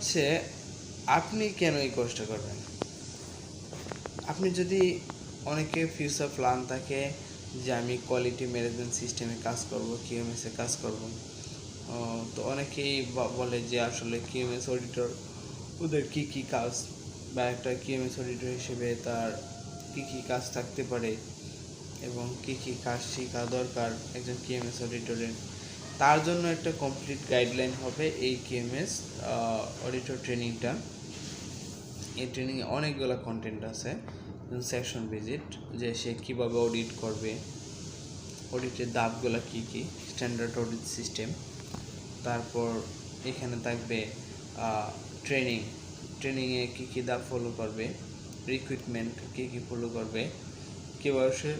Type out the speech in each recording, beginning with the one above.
হচ্ছে আপনি কেন এই কোর্সটা করবেন। আপনি যদি অনেকে ফিউচার প্ল্যান থাকে যে আমি কোয়ালিটি ম্যানেজমেন্ট সিস্টেমে কাজ করব, কিউএমএসে কাজ করব, তো অনেকেই বলে যে আসলে কিউএমএস অডিটর ওদের কী কী কাজ, বা একটা কিউএমএস অডিটর হিসেবে তার কী কী কাজ থাকতে পারে এবং কী কী কাজ শেখা দরকার একজন কিউএমএস অডিটরের। তার জন্য একটা কমপ্লিট গাইডলাইন হবে এই কিউএমএস অডিটর ট্রেনিংটা। এই ট্রেনিংয়ে অনেকগুলো কন্টেন্ট আছে, সেকশন ভিজিট, যে সে কীভাবে অডিট করবে, অডিটের ধাপগুলো কী কী, স্ট্যান্ডার্ড অডিট সিস্টেম। তারপর এখানে থাকবে ট্রেনিংয়ে কী কী ধাপ ফলো করবে, রিক্রুটমেন্ট কী কী ফলো করবে, কীভাবে সে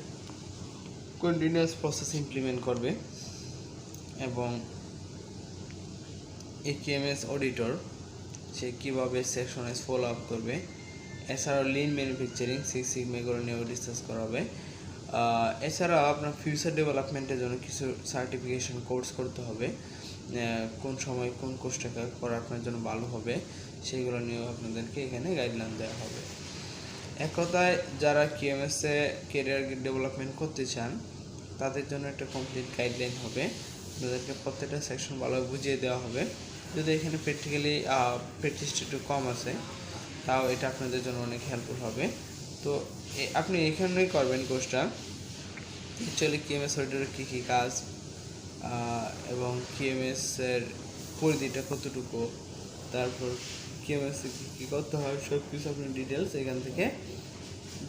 কন্টিনিউয়াস প্রসেস ইমপ্লিমেন্ট করবে, এবং এই কিউএমএস অডিটর সে কীভাবে সেকশন ওয়াইজ ফলো আপ করবে। এছাড়াও লিন ম্যানুফ্যাকচারিং, সিক্স সিগমা এগুলো নিয়েও ডিসকাস করা হবে। এছাড়াও আপনার ফিউচার ডেভেলপমেন্টের জন্য কিছু সার্টিফিকেশন কোর্স করতে হবে, কোন সময় কোন কোর্সটা করা আপনার জন্য ভালো হবে সেইগুলো নিয়েও আপনাদেরকে এখানে গাইডলাইন দেওয়া হবে। এক কথায় যারা কিউএমএসে কেরিয়ার ডেভেলপমেন্ট করতে চান তাদের জন্য একটা কমপ্লিট গাইডলাইন হবে, আপনাদেরকে প্রত্যেকটা সেকশন ভালোভাবে বুঝিয়ে দেওয়া হবে। যদি এখানে প্র্যাকটিসটা একটু কম আছে তাও এটা আপনাদের জন্য অনেক হেল্পফুল হবে। তো আপনি এখানেই করবেন কোর্সটা। অ্যাকচুয়ালি কিউএমএস অডিটরের কী কী কাজ এবং কিউএমএসের পরিধিটা কতটুকু, তারপর কিউএমএসে কী কী করতে হয় সব কিছু আপনি ডিটেলস এখান থেকে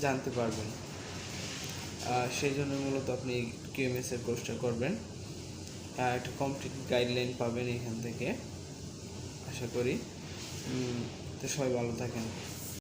জানতে পারবেন। সেই জন্য মূলত আপনি কিউএমএসের কোর্সটা করবেন। একটা কমপ্লিট গাইডলাইন পাবেন এখান থেকে আশা করি। তো সবাই ভালো থাকেন।